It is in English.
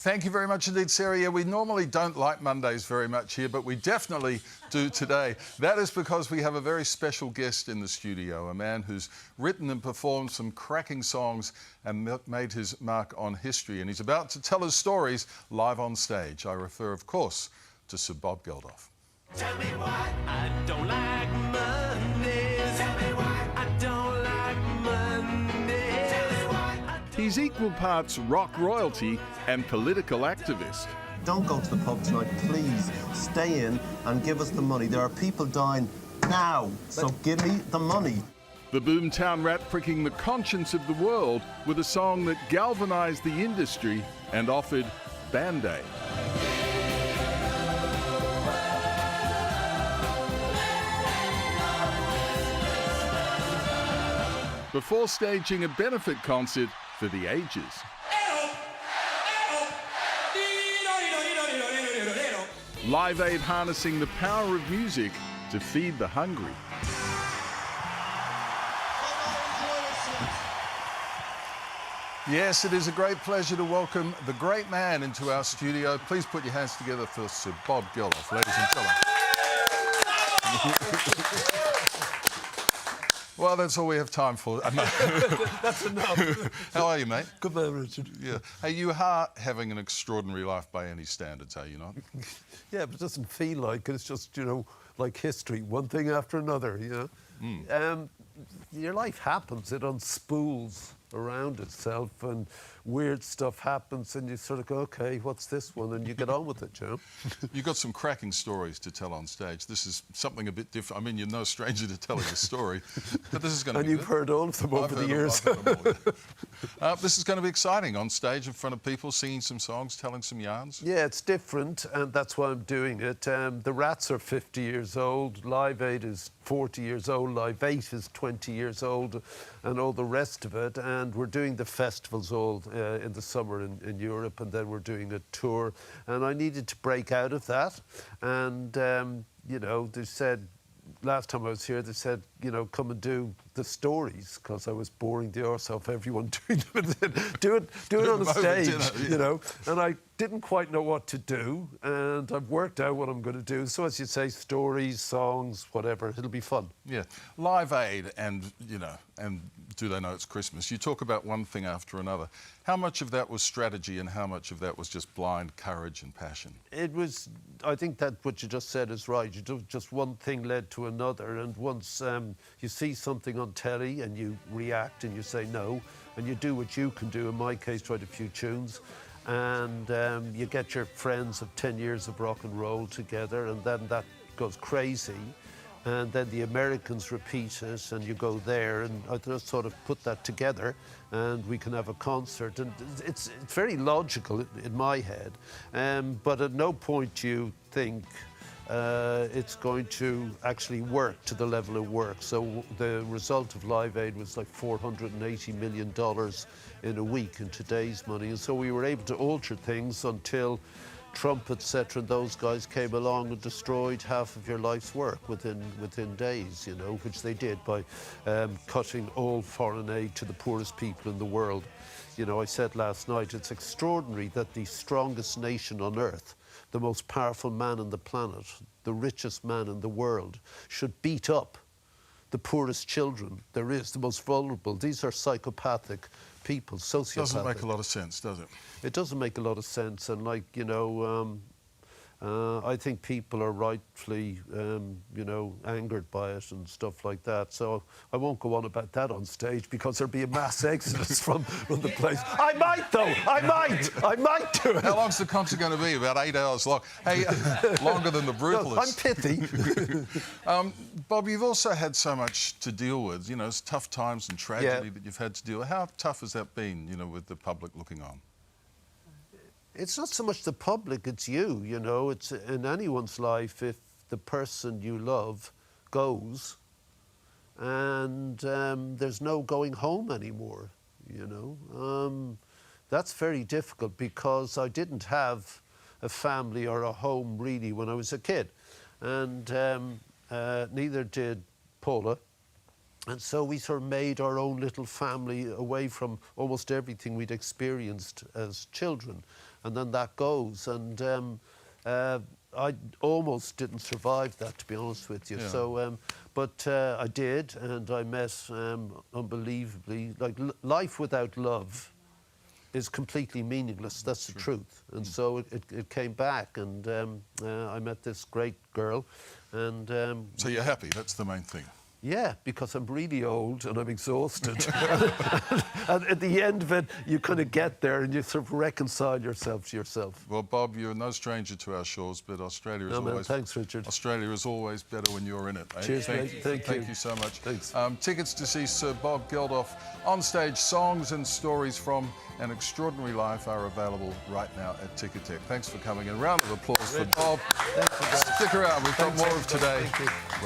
Thank you very much indeed, Sarah. Yeah, we normally don't like Mondays very much here, but we definitely do today. That is because we have a very special guest in the studio, a man who's written and performed some cracking songs and made his mark on history. And he's about to tell his stories live on stage. I refer, of course, to Sir Bob Geldof. Tell me why I don't like Mondays. Tell me why I don't like Mondays. Tell me why. He's equal parts rock royalty and political activist. Don't go to the pub tonight, please. Stay in and give us the money. There are people dying now, so give me the money. The boomtown rat pricking the conscience of the world with a song that galvanized the industry and offered Band-Aid. Before staging a benefit concert for the ages. Live Aid harnessing the power of music to feed the hungry. Yes, it is a great pleasure to welcome the great man into our studio. Please put your hands together for Sir Bob Geldof, ladies and gentlemen. Well, that's all we have time for. That's enough. How are you, mate? Good man, Richard. Yeah. Hey, you are having an extraordinary life by any standards, are you not? Yeah, but it doesn't feel like it. It's just, you know, like history, one thing after another, you know. Your life happens, it unspools around itself and weird stuff happens and you sort of go, OK, what's this one? And you get on with it, you know. You've got some cracking stories to tell on stage. This is something a bit different. I mean, you're no stranger to telling a story, but this is going to be And you've heard all of them over the years. This is going to be exciting, on stage in front of people, singing some songs, telling some yarns. Yeah, it's different, and that's why I'm doing it. The Rats are 50 years old, Live Aid is 40 years old, Live 8 is 20 years old, and all the rest of it. And we're doing the festivals all in the summer in Europe, and then we're doing a tour. And I needed to break out of that. And, you know, they said, last time I was here, they said, you know, come and do the stories, because I was boring the arse off everyone doing them. do it on the stage, you know. And I didn't quite know what to do, and I've worked out what I'm going to do. So, as you say, stories, songs, whatever, it'll be fun. Yeah. Live Aid and, you know, and Do They Know It's Christmas? You talk about one thing after another. How much of that was strategy and how much of that was just blind courage and passion? It was, I think that what you just said is right. You do, just one thing led to another, and once you see something on telly and you react and you say no, and you do what you can do, in my case, write a few tunes, and you get your friends of 10 years of rock and roll together, and then that goes crazy. And then the Americans repeat it, and you go there, and I just sort of put that together, and we can have a concert. And it's very logical in my head, but at no point do you think it's going to actually work to the level it works. So the result of Live Aid was like $480 million in a week in today's money. And so we were able to alter things until Trump, etc., and those guys came along and destroyed half of your life's work within days, you know, which they did by cutting all foreign aid to the poorest people in the world. You know, I said last night, it's extraordinary that the strongest nation on earth, the most powerful man on the planet, the richest man in the world, should beat up the poorest children there is, the most vulnerable. These are psychopathic people, sociopathic. Doesn't make a lot of sense, does it? It doesn't make a lot of sense, and like, you know, I think people are rightfully, you know, angered by it and stuff like that. So I won't go on about that on stage because there'll be a mass exodus from the place. I might, though. I might do it. How long's the concert going to be? About 8 hours long. Hey, longer than the Brutalists. No, I'm pithy. Bob, you've also had so much to deal with. You know, it's tough times and tragedy that you've had to deal with. How tough has that been, you know, with the public looking on? It's not so much the public, it's you, you know. It's in anyone's life, if the person you love goes and there's no going home anymore, you know. That's very difficult because I didn't have a family or a home really when I was a kid. And neither did Paula. And so we sort of made our own little family away from almost everything we'd experienced as children. and then that goes. And I almost didn't survive that, to be honest with you. Yeah. So, but I did, and I met unbelievably, like life without love is completely meaningless. That's the truth. And so it came back, and I met this great girl, and So you're happy, that's the main thing. yeah, because I'm really old and I'm exhausted. And at the end of it, you kind of get there and you sort of reconcile yourself to yourself. Well, Bob, you're no stranger to our shores, but Australia is No, man, always... thanks, Richard. Australia is always better when you're in it. Eh? Cheers, mate. Thank you. Thank you so much. Thanks. Tickets to see Sir Bob Geldof on stage, songs and stories from An Extraordinary Life are available right now at Ticketek. Thanks for coming in. Round of applause for Bob. Thanks, you guys. Stick around, we've got more of today. Thank you.